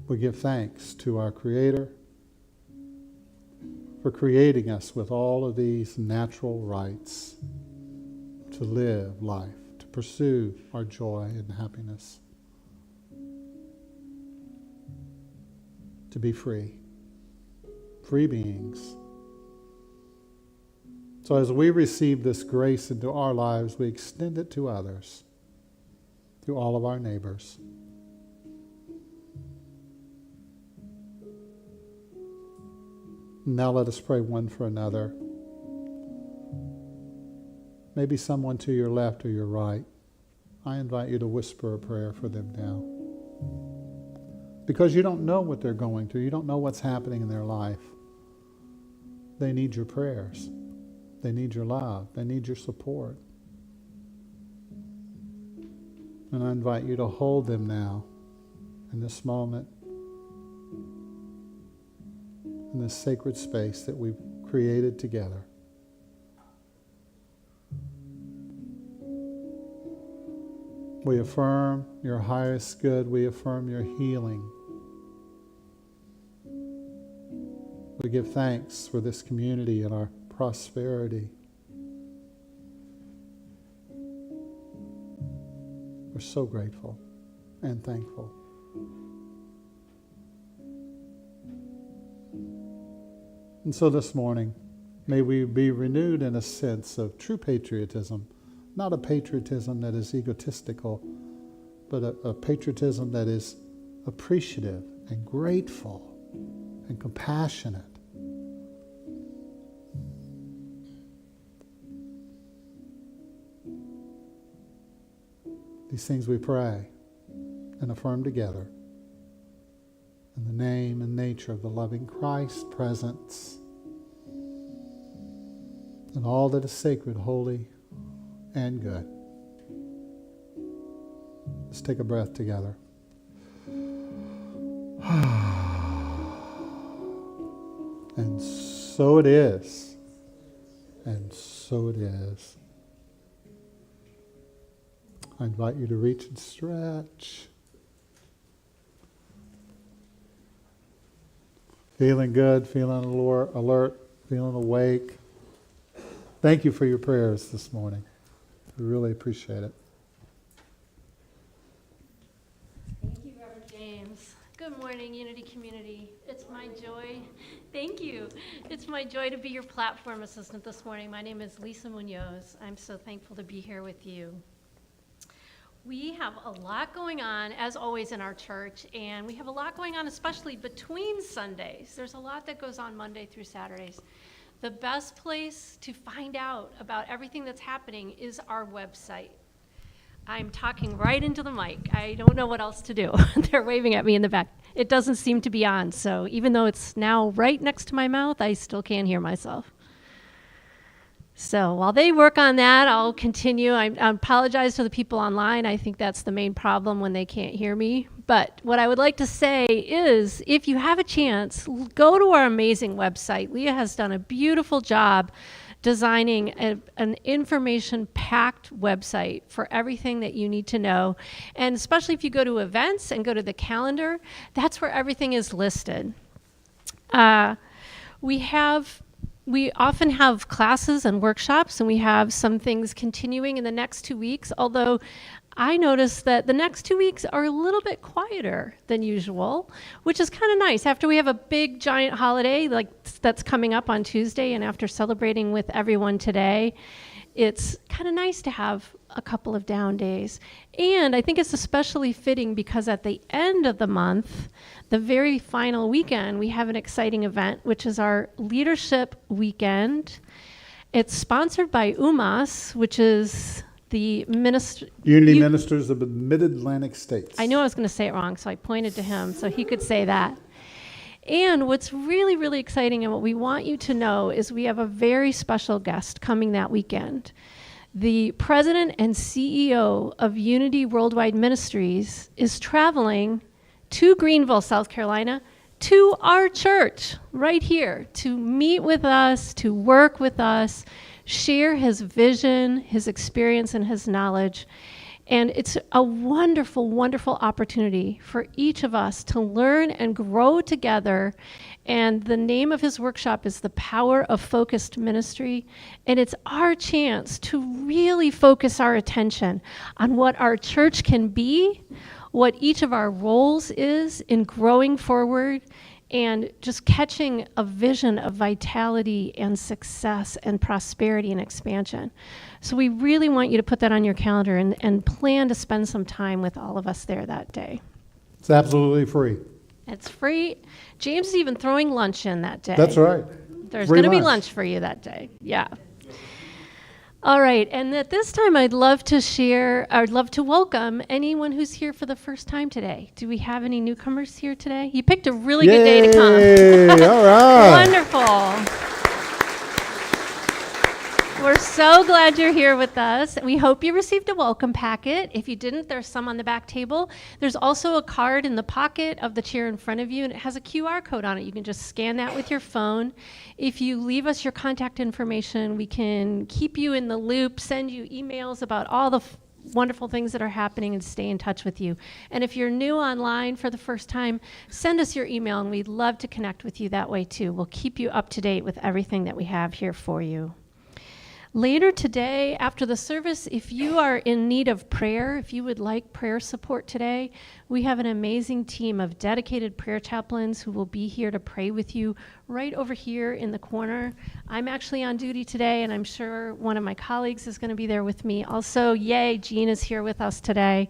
We give thanks to our Creator for creating us with all of these natural rights to live life, to pursue our joy and happiness, to be free beings. So as we receive this grace into our lives, we extend it to others, to all of our neighbors. Now let us pray one for another. Maybe someone to your left or your right. I invite you to whisper a prayer for them now. Because you don't know what they're going through. You don't know what's happening in their life. They need your prayers. They need your love. They need your support. And I invite you to hold them now in this moment, in this sacred space that we've created together. We affirm your highest good. We affirm your healing. We give thanks for this community and our prosperity. We're so grateful and thankful. And so this morning, may we be renewed in a sense of true patriotism, not a patriotism that is egotistical, but a patriotism that is appreciative and grateful and compassionate. These things we pray and affirm together in the name and nature of the loving Christ, presence, and all that is sacred, holy, and good. Let's take a breath together. And so it is. And so it is. I invite you to reach and stretch. Feeling good, feeling alert, feeling awake. Thank you for your prayers this morning. We really appreciate it. Thank you, Reverend James. Good morning, Unity Community. It's my joy. Thank you. It's my joy to be your platform assistant this morning. My name is Lisa Munoz. I'm so thankful to be here with you. We have a lot going on, as always, in our church, and we have a lot going on, especially between Sundays. There's a lot that goes on Monday through Saturdays. The best place to find out about everything that's happening is our website. I'm talking right into the mic. I don't know what else to do. They're waving at me in the back. It doesn't seem to be on, so even though it's now right next to my mouth, I still can't hear myself. So while they work on that, I'll continue. I apologize to the people online. I think that's the main problem when they can't hear me. But what I would like to say is, if you have a chance, go to our amazing website. Leah has done a beautiful job designing an information-packed website for everything that you need to know. And especially if you go to events and go to the calendar, that's where everything is listed. We often have classes and workshops, and we have some things continuing in the next 2 weeks, although I noticed that the next 2 weeks are a little bit quieter than usual, which is kind of nice. After we have a big, giant holiday like that's coming up on Tuesday, and after celebrating with everyone today, it's kind of nice to have a couple of down days. And I think it's especially fitting because at the end of the month, the very final weekend, we have an exciting event, which is our leadership weekend. It's sponsored by UMass, which is the Unity Ministers of the Mid-Atlantic States. I knew I was going to say it wrong, so I pointed to him so he could say that. And what's really, really exciting and what we want you to know is we have a very special guest coming that weekend. The president and CEO of Unity Worldwide Ministries is traveling to Greenville, South Carolina, to our church right here to meet with us, to work with us, share his vision, his experience, and his knowledge. And it's a wonderful, wonderful opportunity for each of us to learn and grow together. And the name of his workshop is The Power of Focused Ministry. And it's our chance to really focus our attention on what our church can be, what each of our roles is in growing forward, and just catching a vision of vitality and success and prosperity and expansion. So we really want you to put that on your calendar and plan to spend some time with all of us there that day. It's absolutely free. It's free. James is even throwing lunch in that day. That's right. There's Free going to be lunch. lunch for you that day. Yeah. All right, and at this time, I'd love to welcome anyone who's here for the first time today. Do we have any newcomers here today? You picked a really good day to come. Yay! All right. Wonderful. We're so glad you're here with us. We hope you received a welcome packet. If you didn't, there's some on the back table. There's also a card in the pocket of the chair in front of you, and it has a QR code on it. You can just scan that with your phone. If you leave us your contact information, we can keep you in the loop, send you emails about all the wonderful things that are happening, and stay in touch with you. And if you're new online for the first time, send us your email, and we'd love to connect with you that way too. We'll keep you up to date with everything that we have here for you. Later today, after the service, if you are in need of prayer, if you would like prayer support today, we have an amazing team of dedicated prayer chaplains who will be here to pray with you right over here in the corner. I'm actually on duty today, and I'm sure one of my colleagues is going to be there with me. Also, yay, Jean is here with us today.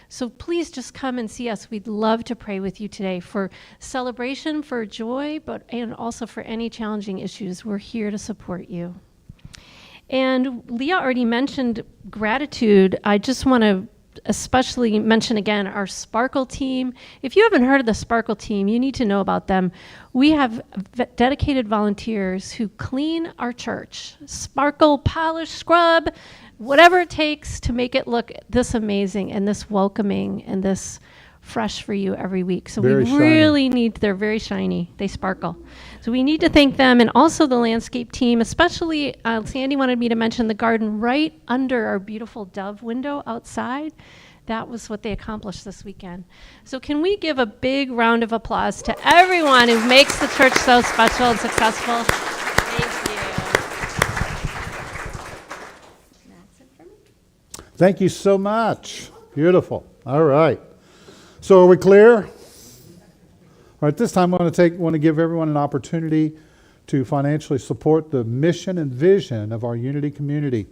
So please just come and see us. We'd love to pray with you today for celebration, for joy, and also for any challenging issues. We're here to support you. And Leah already mentioned gratitude. I just want to especially mention again our Sparkle team. If you haven't heard of the Sparkle team, you need to know about them. We have dedicated volunteers who clean our church. Sparkle, polish, scrub, whatever it takes to make it look this amazing and this welcoming and this fresh for you every week. So Very we shiny. really need, they're very shiny, they sparkle. So we need to thank them, and also the landscape team, especially Sandy wanted me to mention the garden right under our beautiful dove window outside. That was what they accomplished this weekend. So can we give a big round of applause to everyone who makes the church so special and successful? Thank you. That's it for me. Thank you so much. Beautiful. All right. So are we clear? All right, this time I want to give everyone an opportunity to financially support the mission and vision of our Unity community,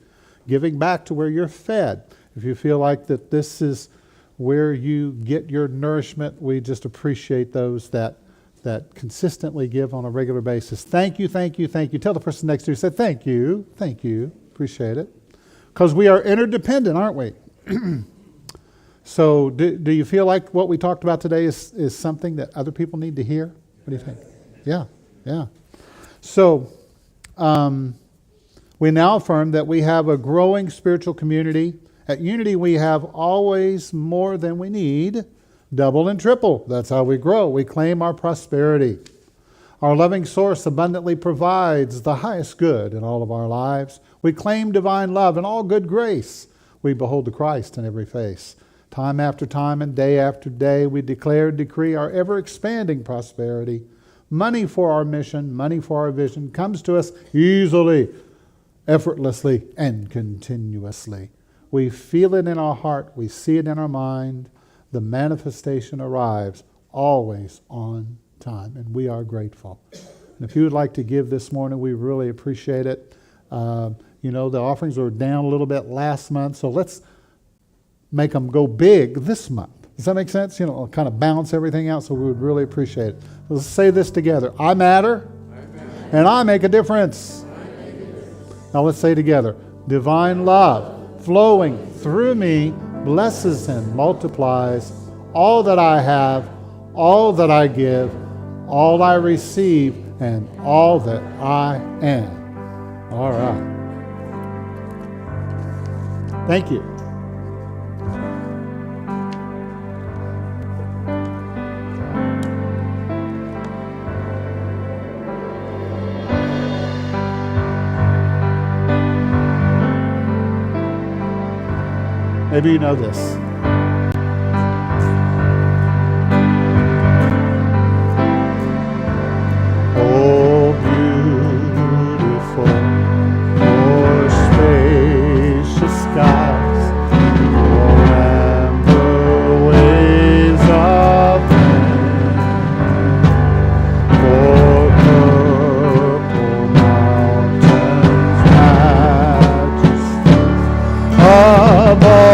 giving back to where you're fed. If you feel like that this is where you get your nourishment, we just appreciate those that consistently give on a regular basis. Thank you, thank you, thank you. Tell the person next to you, say thank you, appreciate it. Because we are interdependent, aren't we? So do you feel like what we talked about today is something that other people need to hear? What do you think? Yeah. So we now affirm that we have a growing spiritual community. At Unity, we have always more than we need, double and triple. That's how we grow. We claim our prosperity. Our loving source abundantly provides the highest good in all of our lives. We claim divine love and all good grace. We behold the Christ in every face. Time after time and day after day, we declare and decree our ever-expanding prosperity. Money for our mission, money for our vision comes to us easily, effortlessly, and continuously. We feel it in our heart. We see it in our mind. The manifestation arrives always on time, and we are grateful. And if you would like to give this morning, we really appreciate it. The offerings were down a little bit last month, so let's make them go big this month. Does that make sense? Kind of balance everything out, so we would really appreciate it. Let's say this together. I matter, and I make a difference. Now let's say together. Divine love flowing through me blesses and multiplies all that I have, all that I give, all I receive, and all that I am. All right. Thank you. Maybe you know this. Oh, beautiful, oh, spacious skies, oh, amber ways of men, oh, purple mountains, majesties above.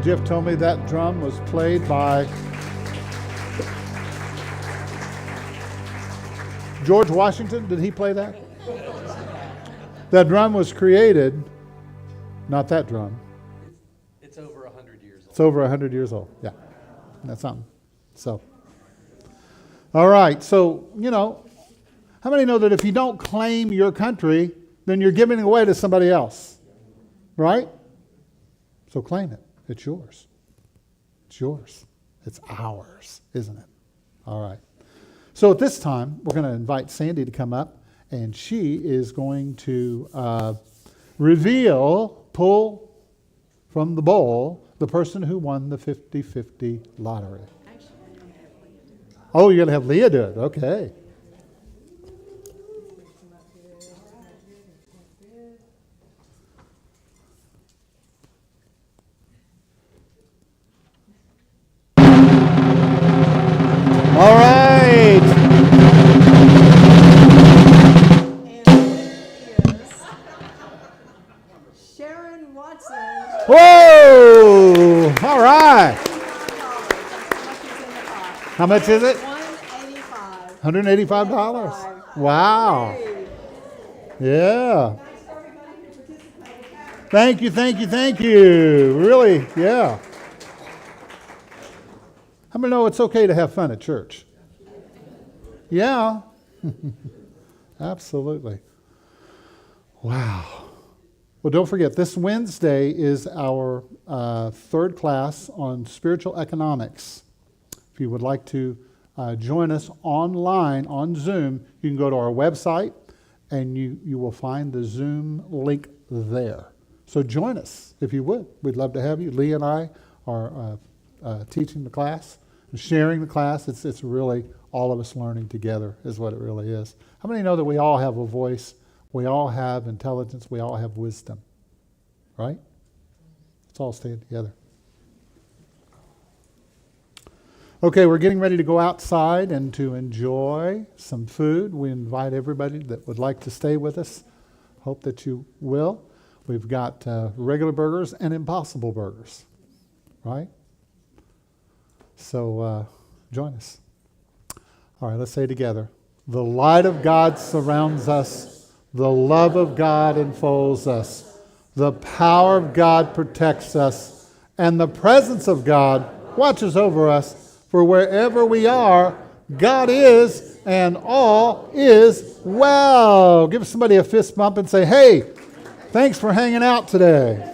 Jeff told me that drum was played by George Washington. Did he play that? That drum was created, not that drum. It's over 100 years old. It's over 100 years old, yeah. That's something. So, all right, so, how many know that if you don't claim your country, then you're giving it away to somebody else, right? So claim it. It's yours. It's yours. It's ours, isn't it? All right. So at this time, we're going to invite Sandy to come up, and she is going to pull from the bowl, the person who won the 50-50 lottery. Actually, I don't have one Oh, you're going to have Leah do it. Okay. All right. And it is Sharon Watson. Whoa! All right. How much is it? $185. $185. Wow. Yeah. Thank you, thank you, thank you. Really, yeah. How many know it's okay to have fun at church? Yeah. Absolutely. Wow. Well, don't forget, this Wednesday is our third class on spiritual economics. If you would like to join us online on Zoom, you can go to our website and you will find the Zoom link there. So join us if you would. We'd love to have you. Leah and I are teaching the class, sharing the class. It's really all of us learning together is what it really is. How many know that we all have a voice? We all have intelligence. We all have wisdom. Right? Let's all stand together. Okay, we're getting ready to go outside and to enjoy some food. We invite everybody that would like to stay with us. Hope that you will. We've got regular burgers and impossible burgers. Right? So join us. All right, let's say together. The light of God surrounds us. The love of God enfolds us. The power of God protects us. And the presence of God watches over us. For wherever we are, God is, and all is well. Give somebody a fist bump and say, hey, thanks for hanging out today.